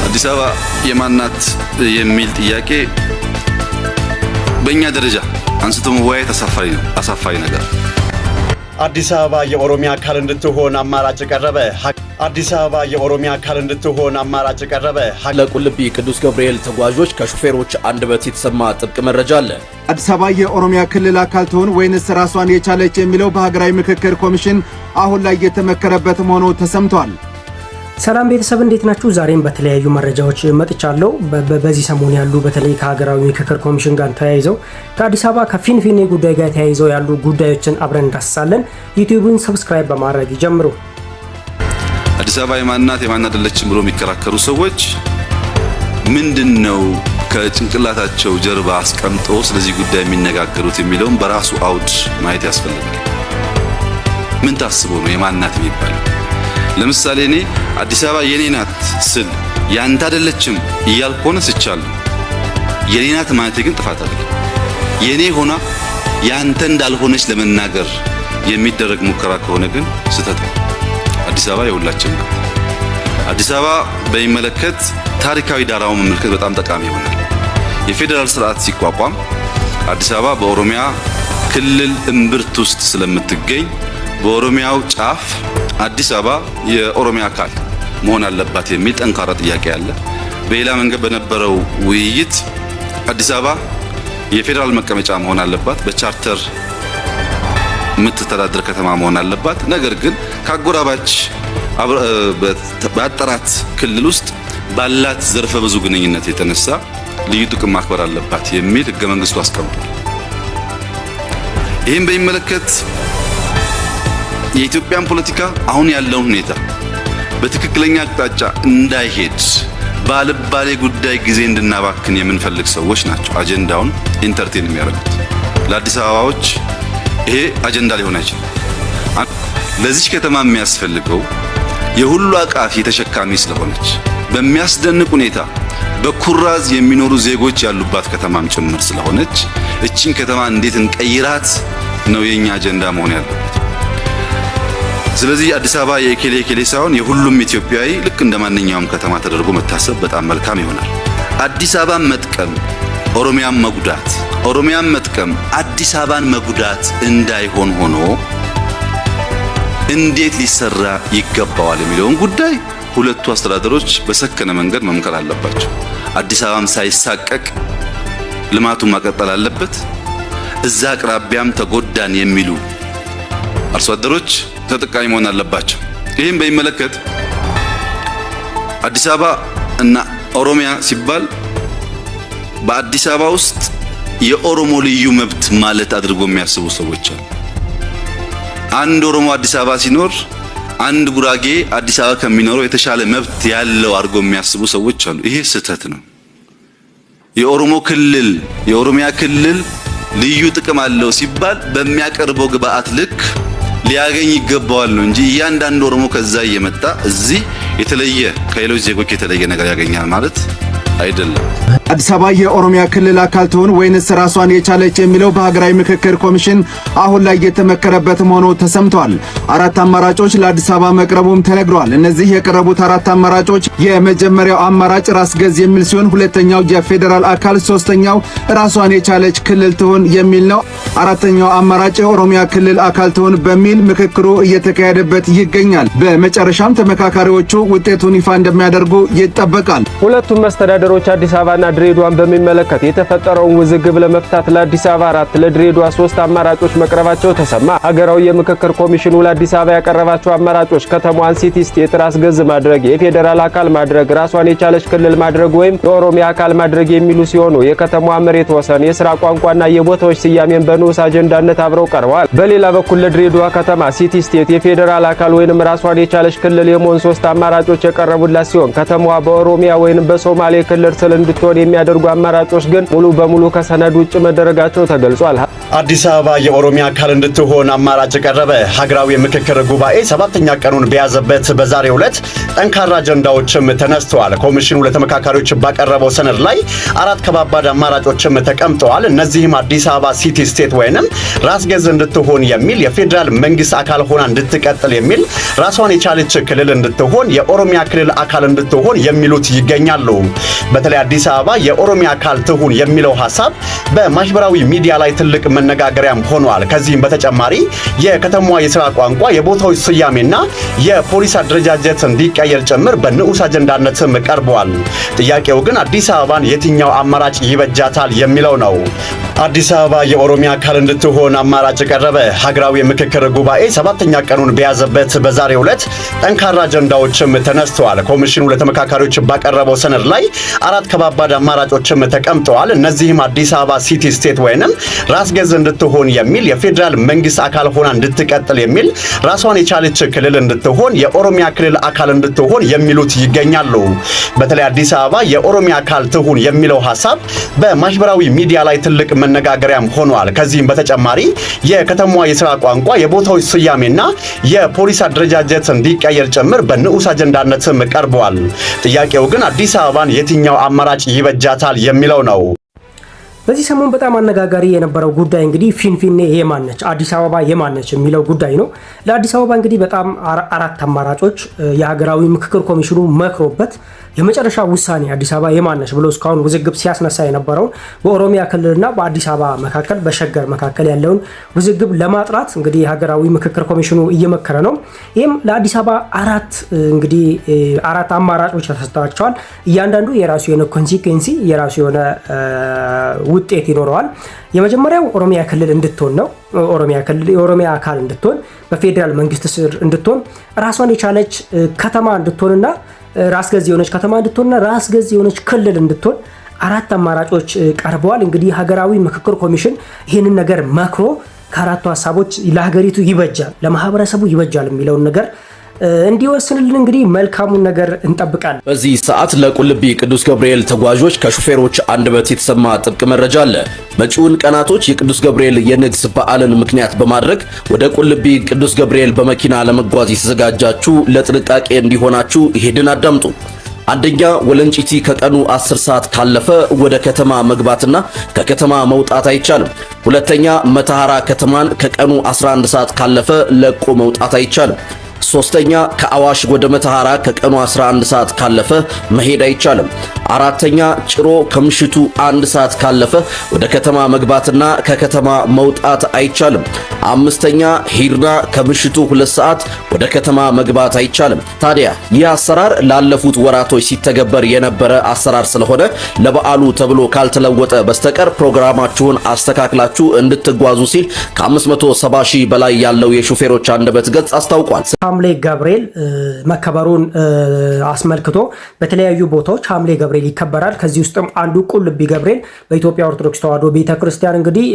አዲስ አበባ የማናት የሚል ጥያቄ በእኛ ደረጃ አንስቶ መወያየት አሳፋሪ ነገር። አዲስ አበባ የኦሮሚያ አካል እንድትሆን አማራጭ ቀረበ። አዲስ አበባ የኦሮሚያ አካል እንድትሆን አማራጭ ቀረበ። ለቁልቢ ቅዱስ ገብርኤል ተጓዦች ከሹፌሮች አንደበት የተሰማ ጥብቅ መረጃ አለ። አዲስ አበባ የኦሮሚያ ክልል አካል ትሆን ወይንስ ራሷን የቻለች የሚለው በሀገራዊ ምክክር ኮሚሽን አሁን ላይ የተመከረበት መሆኑ ተሰምቷል። ሰላም ቤተሰብ እንዴት ናችሁ? ዛሬም በተለያዩ መረጃዎች መጥቻለሁ። በዚህ ሰሞን ያሉ በተለይ ከሀገራዊ ምክክር ኮሚሽን ጋር ተያይዘው ከአዲስ አበባ ከፊንፊኔ ጉዳይ ጋር ተያይዘው ያሉ ጉዳዮችን አብረን እንዳስሳለን። ዩቲዩብን ሰብስክራይብ በማድረግ ይጀምሩ። አዲስ አበባ የማን አይደለችም ብሎ የሚከራከሩ ሰዎች ምንድነው ከጭንቅላታቸው ጀርባ አስቀምጦ ስለዚህ ጉዳይ የሚነጋገሩት የሚለውን በራሱ አውድ ማየት ያስፈልጋል። ምን ታስቦ ነው የማናት የሚባለው? ለምሳሌ እኔ አዲስ አበባ የኔ ናት ስል ያንተ አይደለችም እያልኩ ሆነ ስቻለሁ። የኔ ናት ማለት ግን ጥፋት አይደለም። የኔ ሆና ያንተ እንዳልሆነች ለመናገር የሚደረግ ሙከራ ከሆነ ግን ስህተት ነው። አዲስ አበባ የሁላችን ናት። አዲስ አበባ በሚመለከት ታሪካዊ ዳራውን መመልከት በጣም ጠቃሚ ይሆናል። የፌዴራል ስርዓት ሲቋቋም አዲስ አበባ በኦሮሚያ ክልል እምብርት ውስጥ ስለምትገኝ በኦሮሚያው ጫፍ አዲስ አበባ የኦሮሚያ አካል መሆን አለባት የሚል ጠንካራ ጥያቄ አለ። በሌላ መንገድ በነበረው ውይይት አዲስ አበባ የፌዴራል መቀመጫ መሆን አለባት፣ በቻርተር የምትተዳደር ከተማ መሆን አለባት። ነገር ግን ከአጎራባች በአጠራት ክልል ውስጥ ባላት ዘርፈ ብዙ ግንኙነት የተነሳ ልዩ ጥቅም ማክበር አለባት የሚል ህገ መንግስቱ አስቀምጧል። ይህም በሚመለከት የኢትዮጵያን ፖለቲካ አሁን ያለውን ሁኔታ በትክክለኛ አቅጣጫ እንዳይሄድ ባልባሌ ጉዳይ ጊዜ እንድናባክን የምንፈልግ ሰዎች ናቸው አጀንዳውን ኢንተርቴን የሚያደርጉት። ለአዲስ አበባዎች ይሄ አጀንዳ ሊሆን አይችልም። ለዚህ ከተማ የሚያስፈልገው የሁሉ አቃፊ ተሸካሚ ስለሆነች በሚያስደንቅ ሁኔታ በኩራዝ የሚኖሩ ዜጎች ያሉባት ከተማም ጭምር ስለሆነች እቺን ከተማ እንዴት እንቀይራት ነው የኛ አጀንዳ መሆን ያለበት። ስለዚህ አዲስ አበባ የኬሌ ሳይሆን የሁሉም ኢትዮጵያዊ ልክ እንደማንኛውም ከተማ ተደርጎ መታሰብ በጣም መልካም ይሆናል። አዲስ አበባን መጥቀም ኦሮሚያን መጉዳት፣ ኦሮሚያን መጥቀም አዲስ አበባን መጉዳት እንዳይሆን ሆኖ እንዴት ሊሰራ ይገባዋል የሚለውን ጉዳይ ሁለቱ አስተዳደሮች በሰከነ መንገድ መምከር አለባቸው። አዲስ አበባም ሳይሳቀቅ ልማቱን ማቀጠል አለበት። እዛ አቅራቢያም ተጎዳን የሚሉ አርሶ አደሮች ተጠቃሚ መሆን አለባቸው። ይህም በሚመለከት አዲስ አበባ እና ኦሮሚያ ሲባል በአዲስ አበባ ውስጥ የኦሮሞ ልዩ መብት ማለት አድርጎ የሚያስቡ ሰዎች አሉ። አንድ ኦሮሞ አዲስ አበባ ሲኖር አንድ ጉራጌ አዲስ አበባ ከሚኖረው የተሻለ መብት ያለው አድርጎ የሚያስቡ ሰዎች አሉ። ይሄ ስህተት ነው። የኦሮሞ ክልል የኦሮሚያ ክልል ልዩ ጥቅም አለው ሲባል በሚያቀርበው ግብአት ልክ ሊያገኝ ይገባዋል ነው እንጂ እያንዳንዱ ኦሮሞ ከዛ እየመጣ እዚህ የተለየ ከሌሎች ዜጎች የተለየ ነገር ያገኛል ማለት አይደለም። አዲስ አበባ የኦሮሚያ ክልል አካል ትሆን ወይንስ ራሷን የቻለች የሚለው በሀገራዊ ምክክር ኮሚሽን አሁን ላይ የተመከረበት መሆኑ ተሰምቷል። አራት አማራጮች ለአዲስ አበባ መቅረቡም ተነግሯል። እነዚህ የቀረቡት አራት አማራጮች የመጀመሪያው አማራጭ ራስ ገዝ የሚል ሲሆን፣ ሁለተኛው የፌዴራል አካል፣ ሶስተኛው ራሷን የቻለች ክልል ትሆን የሚል ነው። አራተኛው አማራጭ የኦሮሚያ ክልል አካል ትሆን በሚል ምክክሩ እየተካሄደበት ይገኛል። በመጨረሻም ተመካካሪዎቹ ውጤቱን ይፋ እንደሚያደርጉ ይጠበቃል። ሁለቱም መስተዳደሮች አዲስ አበባና ድሬዳዋን በሚመለከት የተፈጠረውን ውዝግብ ለመፍታት ለአዲስ አበባ 4 ለድሬዳዋ 3 አማራጮች መቅረባቸው ተሰማ። ሀገራዊ የምክክር ኮሚሽኑ ለአዲስ አበባ ያቀረባቸው አማራጮች ከተማዋን ሲቲ ስቴት ራስ ገዝ ማድረግ፣ የፌዴራል አካል ማድረግ፣ ራሷን የቻለች ክልል ማድረግ ወይም የኦሮሚያ አካል ማድረግ የሚሉ ሲሆኑ የከተማዋ መሬት ወሰን፣ የሥራ ቋንቋና የቦታዎች ስያሜን በንዑስ አጀንዳነት አብረው ቀርበዋል። በሌላ በኩል ለድሬዳዋ ከተማ ሲቲ ስቴት የፌዴራል አካል ወይንም ራሷን የቻለች ክልል የመሆን 3 አማራጮች የቀረቡላት ሲሆን ከተማዋ በኦሮሚያ ወይንም በሶማሌ ክልል ወለድ ስል እንድትሆን የሚያደርጉ አማራጮች ግን ሙሉ በሙሉ ከሰነድ ውጭ መደረጋቸው ተገልጿል። አዲስ አበባ የኦሮሚያ አካል እንድትሆን አማራጭ ቀረበ። ሀገራዊ ምክክር ጉባኤ 7ኛ ቀኑን በያዘበት በዛሬው ዕለት ጠንካራ አጀንዳዎችም ተነስተዋል። ኮሚሽኑ ለተመካካሪዎች ባቀረበው ሰነድ ላይ 4 ከባባድ አማራጮችም ተቀምጠዋል። እነዚህም አዲስ አበባ ሲቲ ስቴት ወይንም ራስ ገዝ እንድትሆን የሚል፣ የፌዴራል መንግስት አካል ሆና እንድትቀጥል የሚል፣ ራሷን የቻለች ክልል እንድትሆን፣ የኦሮሚያ ክልል አካል እንድትሆን የሚሉት ይገኛሉ። በተለይ አዲስ አበባ የኦሮሚያ አካል ትሁን የሚለው ሐሳብ በማህበራዊ ሚዲያ ላይ ትልቅ መነጋገሪያም ሆኗል። ከዚህም በተጨማሪ የከተማዋ የሥራ ቋንቋ፣ የቦታዎች ስያሜና የፖሊስ አደረጃጀት እንዲቀየር ጭምር በንዑስ አጀንዳነትም ቀርቧል። ጥያቄው ግን አዲስ አበባን የትኛው አማራጭ ይበጃታል የሚለው ነው። አዲስ አበባ የኦሮሚያ አካል እንድትሆን አማራጭ ቀረበ። ሀገራዊ ምክክር ጉባኤ 7ኛ ቀኑን በያዘበት በዛሬው ዕለት ጠንካራ አጀንዳዎችም ተነስተዋል። ኮሚሽኑ ለተመካካሪዎች ባቀረበው ሰነድ ላይ 4 ከባባድ አማራጮችም ተቀምጠዋል። እነዚህም አዲስ አበባ ሲቲ ስቴት ወይንም ራስ ገዝ እንድትሆን የሚል፣ የፌዴራል መንግስት አካል ሆና እንድትቀጥል የሚል፣ ራሷን የቻለች ክልል እንድትሆን፣ የኦሮሚያ ክልል አካል እንድትሆን የሚሉት ይገኛሉ። በተለይ አዲስ አበባ የኦሮሚያ አካል ትሁን የሚለው ሐሳብ በማህበራዊ ሚዲያ ላይ ትልቅ መነጋገሪያም ሆኗል። ከዚህም በተጨማሪ የከተማዋ የሥራ ቋንቋ፣ የቦታዎች ስያሜና የፖሊስ አደረጃጀት እንዲቀየር ጭምር በንዑስ አጀንዳነትም ቀርቧል። ጥያቄው ግን አዲስ አበባን የትኛው አማራጭ ይበጃታል የሚለው ነው። በዚህ ሰሞን በጣም አነጋጋሪ የነበረው ጉዳይ እንግዲህ ፊንፊኔ የማነች፣ አዲስ አበባ የማነች የሚለው ጉዳይ ነው። ለአዲስ አበባ እንግዲህ በጣም 4 አማራጮች የሀገራዊ ምክክር ኮሚሽኑ መክሮበት የመጨረሻ ውሳኔ አዲስ አበባ የማነች ብሎ እስካሁን ውዝግብ ሲያስነሳ የነበረውን በኦሮሚያ ክልልና በአዲስ አበባ መካከል በሸገር መካከል ያለውን ውዝግብ ለማጥራት እንግዲህ የሀገራዊ ምክክር ኮሚሽኑ እየመከረ ነው። ይህም ለአዲስ አበባ 4 አማራጮች ተሰጥተዋቸዋል። እያንዳንዱ የራሱ የሆነ ኮንሲኩዌንሲ የራሱ የሆነ ውጤት ይኖረዋል። የመጀመሪያው ኦሮሚያ ክልል እንድትሆን ነው። ኦሮሚያ ክልል የኦሮሚያ አካል እንድትሆን፣ በፌዴራል መንግስት ስር እንድትሆን፣ ራሷን የቻለች ከተማ እንድትሆንና ራስ ገዝ የሆነች ከተማ እንድትሆንና ራስ ገዝ የሆነች ክልል እንድትሆን 4 አማራጮች ቀርበዋል። እንግዲህ ሀገራዊ ምክክር ኮሚሽን ይህንን ነገር መክሮ ከ4ቱ ሀሳቦች ለሀገሪቱ ይበጃል፣ ለማህበረሰቡ ይበጃል የሚለውን ነገር እንዲወስንልን እንግዲህ መልካሙን ነገር እንጠብቃለን። በዚህ ሰዓት ለቁልቢ ቅዱስ ገብርኤል ተጓዦች ከሹፌሮች አንደበት የተሰማ ጥብቅ መረጃ አለ። መጪውን ቀናቶች የቅዱስ ገብርኤል የንግስ በዓልን ምክንያት በማድረግ ወደ ቁልቢ ቅዱስ ገብርኤል በመኪና ለመጓዝ የተዘጋጃችሁ ለጥንቃቄ እንዲሆናችሁ ይሄድን አዳምጡ። አንደኛ፣ ወለንጪቲ ከቀኑ 10 ሰዓት ካለፈ ወደ ከተማ መግባትና ከከተማ መውጣት አይቻልም። ሁለተኛ፣ መተሐራ ከተማን ከቀኑ 11 ሰዓት ካለፈ ለቆ መውጣት አይቻልም። ሶስተኛ፣ ከአዋሽ ወደ መተሐራ ከቀኑ 11 ሰዓት ካለፈ መሄድ አይቻልም። አራተኛ፣ ጭሮ ከምሽቱ 1 ሰዓት ካለፈ ወደ ከተማ መግባትና ከከተማ መውጣት አይቻልም። አምስተኛ፣ ሂርና ከምሽቱ 2 ሰዓት ወደ ከተማ መግባት አይቻልም። ታዲያ ይህ አሰራር ላለፉት ወራቶች ሲተገበር የነበረ አሰራር ስለሆነ ለበዓሉ ተብሎ ካልተለወጠ በስተቀር ፕሮግራማችሁን አስተካክላችሁ እንድትጓዙ ሲል ከ570 ሺህ በላይ ያለው የሹፌሮች አንደበት ገጽ አስታውቋል። ሐምሌ ገብርኤል መከበሩን አስመልክቶ በተለያዩ ቦታዎች ሐምሌ ገብርኤል ይከበራል። ከዚህ ውስጥም አንዱ ቁልቢ ገብርኤል በኢትዮጵያ ኦርቶዶክስ ተዋሕዶ ቤተክርስቲያን እንግዲህ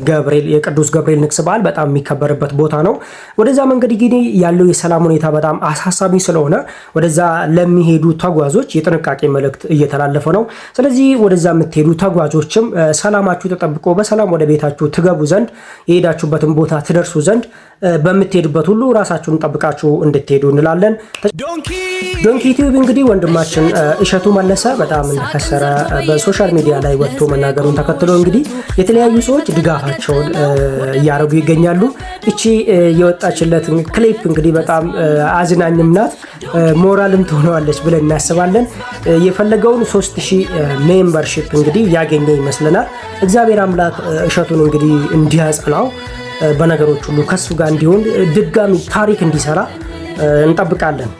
ገብርኤል የቅዱስ ገብርኤል ንግስ በዓል በጣም የሚከበርበት ቦታ ነው። ወደዛ መንገድ እንግዲህ ያለው የሰላም ሁኔታ በጣም አሳሳቢ ስለሆነ ወደዛ ለሚሄዱ ተጓዦች የጥንቃቄ መልእክት እየተላለፈ ነው። ስለዚህ ወደዛ የምትሄዱ ተጓዦችም ሰላማችሁ ተጠብቆ በሰላም ወደ ቤታችሁ ትገቡ ዘንድ የሄዳችሁበትን ቦታ ትደርሱ ዘንድ በምትሄዱበት ሁሉ ራሳችሁን ጠብቃችሁ እንድትሄዱ እንላለን። ዶንኪ ቲዩብ እንግዲህ ወንድማችን እሸቱ መለሰ በጣም እንደከሰረ በሶሻል ሚዲያ ላይ ወጥቶ መናገሩን ተከትሎ እንግዲህ የተለያዩ ሰዎች ድጋፋቸውን እያደረጉ ይገኛሉ። እቺ የወጣችለት ክሊፕ እንግዲህ በጣም አዝናኝም ናት፣ ሞራልም ትሆነዋለች ብለን እናስባለን። የፈለገውን 3000 ሜምበርሺፕ እንግዲህ ያገኘ ይመስለናል። እግዚአብሔር አምላክ እሸቱን እንግዲህ እንዲያጸናው በነገሮች ሁሉ ከሱ ጋር እንዲሆን ድጋሚ ታሪክ እንዲሰራ እንጠብቃለን።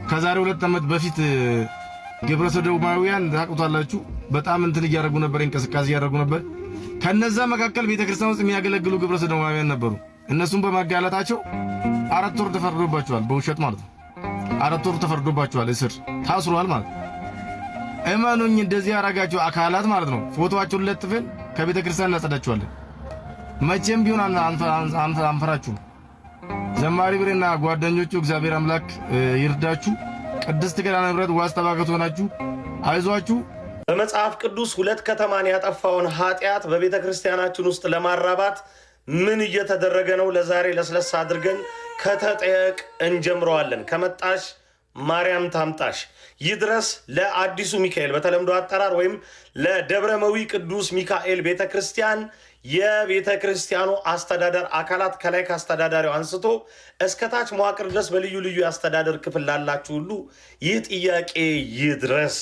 ከዛሬ 2 ዓመት በፊት ግብረ ሰዶማውያን ታውቁታላችሁ፣ በጣም እንትን እያደረጉ ነበር፣ እንቅስቃሴ እያደረጉ ነበር። ከነዛ መካከል ቤተክርስቲያን ውስጥ የሚያገለግሉ ግብረ ሰዶማውያን ነበሩ። እነሱም በማጋለጣቸው 4 ወር ተፈርዶባቸዋል፣ በውሸት ማለት ነው። 4 ወር ተፈርዶባቸዋል፣ እስር ታስሯል ማለት ነው። እመኑኝ፣ እንደዚህ ያደረጋቸው አካላት ማለት ነው ፎቶአቸውን ለጥፈን ከቤተ ክርስቲያን እናጸዳቸዋለን። መቼም ቢሆን አንፈራችሁም። ዘማሪ ብሬና ጓደኞቹ እግዚአብሔር አምላክ ይርዳችሁ። ቅድስት ኪዳነ ምሕረት ዋስ ተባከቱ ሆናችሁ አይዟችሁ። በመጽሐፍ ቅዱስ ሁለት ከተማን ያጠፋውን ኃጢአት በቤተ ክርስቲያናችን ውስጥ ለማራባት ምን እየተደረገ ነው? ለዛሬ ለስለስ አድርገን ከተጠየቅ እንጀምረዋለን። ከመጣሽ ማርያም ታምጣሽ። ይድረስ ለአዲሱ ሚካኤል በተለምዶ አጠራር ወይም ለደብረመዊ ቅዱስ ሚካኤል ቤተክርስቲያን የቤተ ክርስቲያኑ አስተዳደር አካላት ከላይ ከአስተዳዳሪው አንስቶ እስከታች መዋቅር ድረስ በልዩ ልዩ የአስተዳደር ክፍል ላላችሁ ሁሉ ይህ ጥያቄ ይድረስ።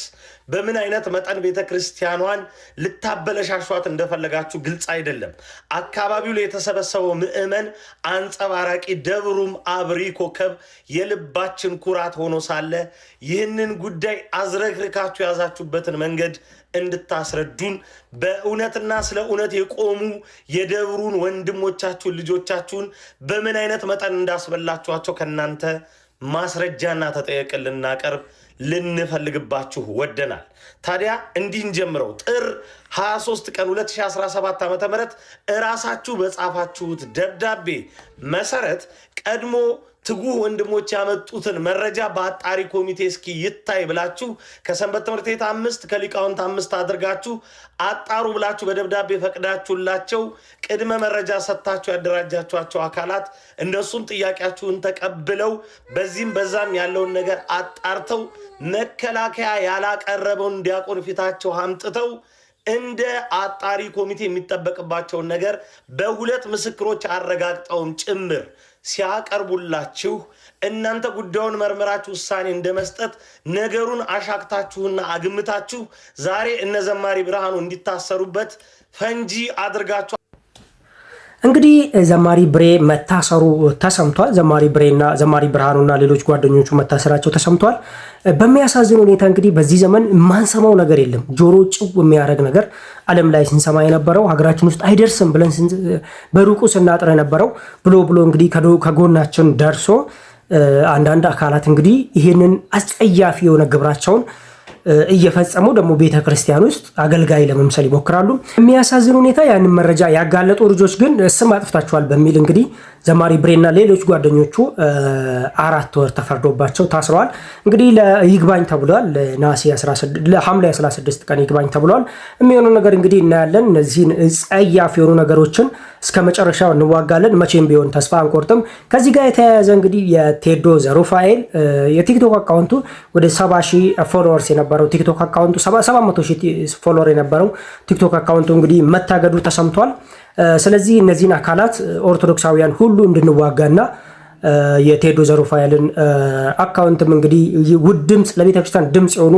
በምን አይነት መጠን ቤተ ክርስቲያኗን ልታበለሻሿት እንደፈለጋችሁ ግልጽ አይደለም። አካባቢው ላይ የተሰበሰበው ምዕመን አንጸባራቂ፣ ደብሩም አብሪ ኮከብ የልባችን ኩራት ሆኖ ሳለ ይህንን ጉዳይ አዝረክርካችሁ ያዛችሁበትን መንገድ እንድታስረዱን በእውነትና ስለ እውነት የቆሙ የደብሩን ወንድሞቻችሁን ልጆቻችሁን በምን አይነት መጠን እንዳስበላችኋቸው ከናንተ ማስረጃና ተጠየቅን ልናቀርብ ልንፈልግባችሁ ወደናል። ታዲያ እንዲህ እንጀምረው። ጥር 23 ቀን 2017 ዓ.ም እራሳችሁ በጻፋችሁት ደብዳቤ መሰረት ቀድሞ ትጉህ ወንድሞች ያመጡትን መረጃ በአጣሪ ኮሚቴ እስኪ ይታይ ብላችሁ ከሰንበት ትምህርት ቤት 5 ከሊቃውንት 5 አድርጋችሁ አጣሩ ብላችሁ በደብዳቤ ፈቅዳችሁላቸው ቅድመ መረጃ ሰጥታችሁ ያደራጃችኋቸው አካላት እነሱም ጥያቄያችሁን ተቀብለው በዚህም በዛም ያለውን ነገር አጣርተው መከላከያ ያላቀረበውን ዲያቆን ፊታቸው አምጥተው እንደ አጣሪ ኮሚቴ የሚጠበቅባቸውን ነገር በሁለት ምስክሮች አረጋግጠውም ጭምር ሲያቀርቡላችሁ እናንተ ጉዳዩን መርምራችሁ ውሳኔ እንደመስጠት ነገሩን አሻክታችሁና አግምታችሁ ዛሬ እነ ዘማሪ ብርሃኑ እንዲታሰሩበት ፈንጂ አድርጋችሁ እንግዲህ ዘማሪ ብሬ መታሰሩ ተሰምቷል። ዘማሪ ብሬና ዘማሪ ብርሃኑና ሌሎች ጓደኞቹ መታሰራቸው ተሰምቷል። በሚያሳዝን ሁኔታ እንግዲህ በዚህ ዘመን ማንሰማው ነገር የለም። ጆሮ ጭው የሚያደርግ ነገር ዓለም ላይ ስንሰማ የነበረው ሀገራችን ውስጥ አይደርስም ብለን በሩቁ ስናጥር የነበረው ብሎ እንግዲህ ከጎናችን ደርሶ አንዳንድ አካላት እንግዲህ ይህንን አስጸያፊ የሆነ ግብራቸውን እየፈጸሙ ደግሞ ቤተ ክርስቲያን ውስጥ አገልጋይ ለመምሰል ይሞክራሉ። የሚያሳዝን ሁኔታ ያንን መረጃ ያጋለጡ ልጆች ግን ስም አጥፍታቸዋል በሚል እንግዲህ ዘማሪ ብሬና ሌሎች ጓደኞቹ 4 ወር ተፈርዶባቸው ታስረዋል። እንግዲህ ለይግባኝ ተብሏል። ለሐምሌ 16 ቀን ይግባኝ ተብሏል። የሚሆነው ነገር እንግዲህ እናያለን። እነዚህን ጸያፍ የሆኑ ነገሮችን እስከ መጨረሻው እንዋጋለን። መቼም ቢሆን ተስፋ አንቆርጥም። ከዚህ ጋር የተያያዘ እንግዲህ የቴዶ ዘሩፋኤል የቲክቶክ አካውንቱ ወደ 70,000 ፎሎወርስ የነበረው ቲክቶክ አካውንቱ 700,000 ፎሎወር የነበረው ቲክቶክ አካውንቱ እንግዲህ መታገዱ ተሰምቷል። ስለዚህ እነዚህን አካላት ኦርቶዶክሳውያን ሁሉ እንድንዋጋና የቴዶ ዘሩፋኤልን አካውንትም እንግዲህ ውድ ድምፅ ለቤተክርስቲያን ድምፅ የሆኑ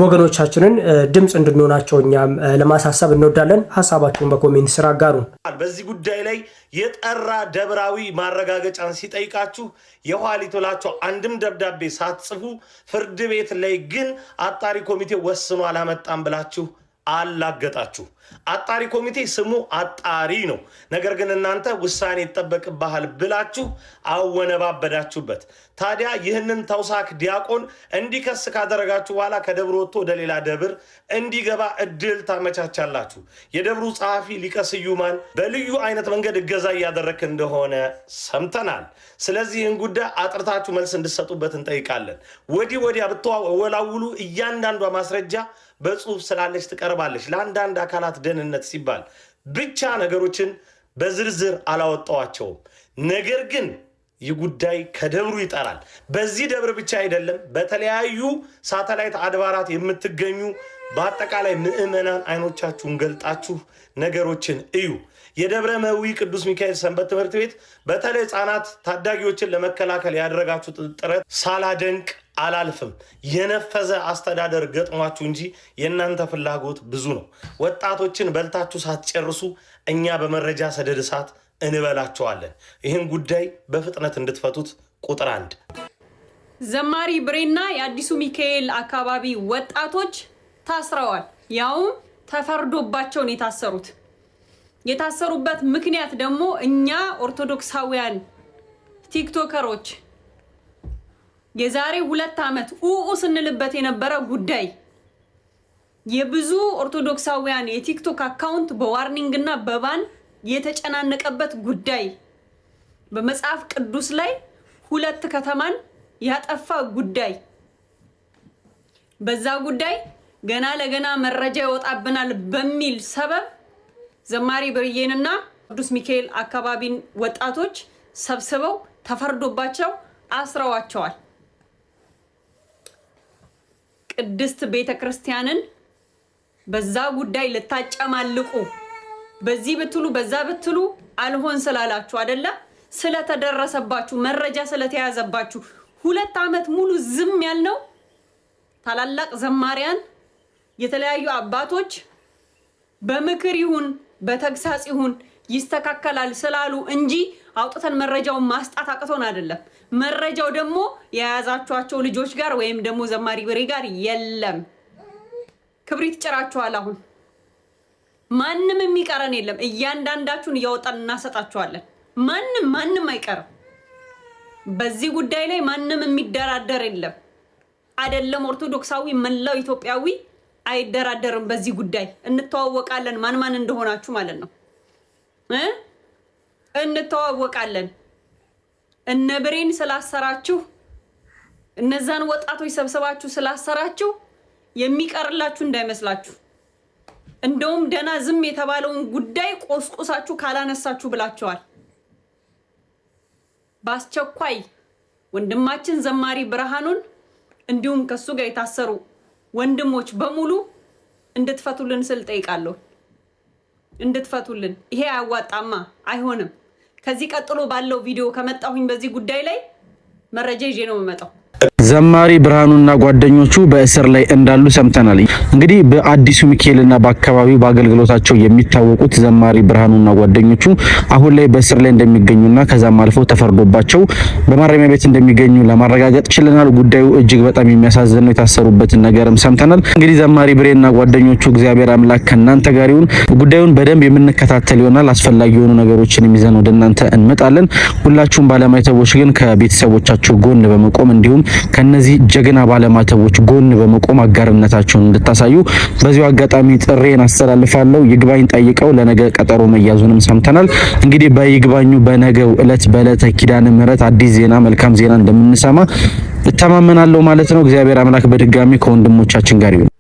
ወገኖቻችንን ድምፅ እንድንሆናቸው እኛም ለማሳሰብ እንወዳለን። ሀሳባችሁን በኮሜንት ስራ አጋሩ። በዚህ ጉዳይ ላይ የጠራ ደብራዊ ማረጋገጫን ሲጠይቃችሁ የኋሊት ብላችሁ አንድም ደብዳቤ ሳትጽፉ ፍርድ ቤት ላይ ግን አጣሪ ኮሚቴ ወስኖ አላመጣም ብላችሁ አላገጣችሁ። አጣሪ ኮሚቴ ስሙ አጣሪ ነው። ነገር ግን እናንተ ውሳኔ ይጠበቅብሃል ብላችሁ አወነባበዳችሁበት። ታዲያ ይህንን ተውሳክ ዲያቆን እንዲከስ ካደረጋችሁ በኋላ ከደብሩ ወጥቶ ወደ ሌላ ደብር እንዲገባ እድል ታመቻቻላችሁ። የደብሩ ጸሐፊ ሊቀ ስዩማን በልዩ አይነት መንገድ እገዛ እያደረክ እንደሆነ ሰምተናል። ስለዚህ ይህን ጉዳይ አጥርታችሁ መልስ እንድሰጡበት እንጠይቃለን። ወዲያ ብትወላውሉ እያንዳንዷ ማስረጃ በጽሁፍ ስላለች ትቀርባለች። ለአንዳንድ አካላት ደህንነት ሲባል ብቻ ነገሮችን በዝርዝር አላወጣዋቸውም። ነገር ግን ይህ ጉዳይ ከደብሩ ይጠራል። በዚህ ደብር ብቻ አይደለም፣ በተለያዩ ሳተላይት አድባራት የምትገኙ በአጠቃላይ ምዕመናን አይኖቻችሁን ገልጣችሁ ነገሮችን እዩ። የደብረ መዊ ቅዱስ ሚካኤል ሰንበት ትምህርት ቤት በተለይ ህፃናት ታዳጊዎችን ለመከላከል ያደረጋችሁ ጥረት ሳላደንቅ አላልፍም። የነፈዘ አስተዳደር ገጥሟችሁ እንጂ የእናንተ ፍላጎት ብዙ ነው። ወጣቶችን በልታችሁ ሳትጨርሱ እኛ በመረጃ ሰደድ እሳት እንበላቸዋለን። ይህን ጉዳይ በፍጥነት እንድትፈቱት ቁጥር 1 ዘማሪ ብሬና የአዲሱ ሚካኤል አካባቢ ወጣቶች ታስረዋል። ያውም ተፈርዶባቸውን የታሰሩበት ምክንያት ደግሞ እኛ ኦርቶዶክሳውያን ቲክቶከሮች የዛሬ 2 ዓመት ስንልበት የነበረ ጉዳይ የብዙ ኦርቶዶክሳውያን የቲክቶክ አካውንት በዋርኒንግ እና በባን የተጨናነቀበት ጉዳይ በመጽሐፍ ቅዱስ ላይ 2 ከተማን ያጠፋ ጉዳይ በዛ ጉዳይ ገና ለገና መረጃ ይወጣብናል በሚል ሰበብ ዘማሪ ብርዬንና ቅዱስ ሚካኤል አካባቢን ወጣቶች ሰብስበው ተፈርዶባቸው አስረዋቸዋል። ቅድስት ቤተክርስቲያንን በዛ ጉዳይ ልታጨማልቁ በዚህ ብትሉ በዛ ብትሉ አልሆን ስላላችሁ አይደለ? ስለተደረሰባችሁ መረጃ ስለተያዘባችሁ 2 ዓመት ሙሉ ዝም ያልነው ታላላቅ ዘማሪያን የተለያዩ አባቶች በምክር ይሁን በተግሳጽ ይሁን ይስተካከላል ስላሉ እንጂ አውጥተን መረጃውን ማስጣት አቅቶን አይደለም። መረጃው ደግሞ የያዛችኋቸው ልጆች ጋር ወይም ደግሞ ዘማሪ ብሬ ጋር የለም። ክብሪት ጭራችኋል። አሁን ማንም የሚቀረን የለም። እያንዳንዳችሁን እያወጣን እናሰጣችኋለን። ማንም አይቀርም። በዚህ ጉዳይ ላይ ማንም የሚደራደር የለም። አይደለም ኦርቶዶክሳዊ፣ መላው ኢትዮጵያዊ አይደራደርም። በዚህ ጉዳይ እንተዋወቃለን። ማን እንደሆናችሁ ማለት ነው እንተዋወቃለን። እነ ብሬን ስላሰራችሁ እነዛን ወጣቶች ሰብስባችሁ ስላሰራችሁ የሚቀርላችሁ እንዳይመስላችሁ። እንደውም ደና ዝም የተባለውን ጉዳይ ቆስቆሳችሁ ካላነሳችሁ ብላችኋል። በአስቸኳይ ወንድማችን ዘማሪ ብርሃኑን እንዲሁም ከሱ ጋር የታሰሩ ወንድሞች በሙሉ እንድትፈቱልን ስል ጠይቃለሁ። እንድትፈቱልን። ይሄ አያዋጣማ፣ አይሆንም። ከዚህ ቀጥሎ ባለው ቪዲዮ ከመጣሁኝ በዚህ ጉዳይ ላይ መረጃ ይዤ ነው የምመጣው። ዘማሪ ብርሃኑና ጓደኞቹ በእስር ላይ እንዳሉ ሰምተናል። እንግዲህ በአዲሱ ሚካኤልና በአካባቢው በአገልግሎታቸው የሚታወቁት ዘማሪ ብርሃኑና ጓደኞቹ አሁን ላይ በእስር ላይ እንደሚገኙና ከዛም አልፎ ተፈርዶባቸው በማረሚያ ቤት እንደሚገኙ ለማረጋገጥ ችለናል። ጉዳዩ እጅግ በጣም የሚያሳዝን ነው። የታሰሩበትን ነገርም ሰምተናል። እንግዲህ ዘማሪ ብሬና ጓደኞቹ እግዚአብሔር አምላክ ከእናንተ ጋር ይሁን። ጉዳዩን በደንብ የምንከታተል ይሆናል። አስፈላጊ የሆኑ ነገሮችን ይዘን ወደ እናንተ እንመጣለን። ሁላችሁም ባለማይተቦች ግን ከቤተሰቦቻችሁ ጎን በመቆም እንዲሁም ከነዚህ ጀግና ባለማተቦች ጎን በመቆም አጋርነታቸውን እንድታሳዩ በዚሁ አጋጣሚ ጥሬን አስተላልፋለሁ። ይግባኝ ጠይቀው ለነገ ቀጠሮ መያዙንም ሰምተናል። እንግዲህ በይግባኙ በነገው እለት በዕለተ ኪዳነ ምሕረት አዲስ ዜና መልካም ዜና እንደምንሰማ እተማመናለሁ ማለት ነው። እግዚአብሔር አምላክ በድጋሚ ከወንድሞቻችን ጋር ይሁን።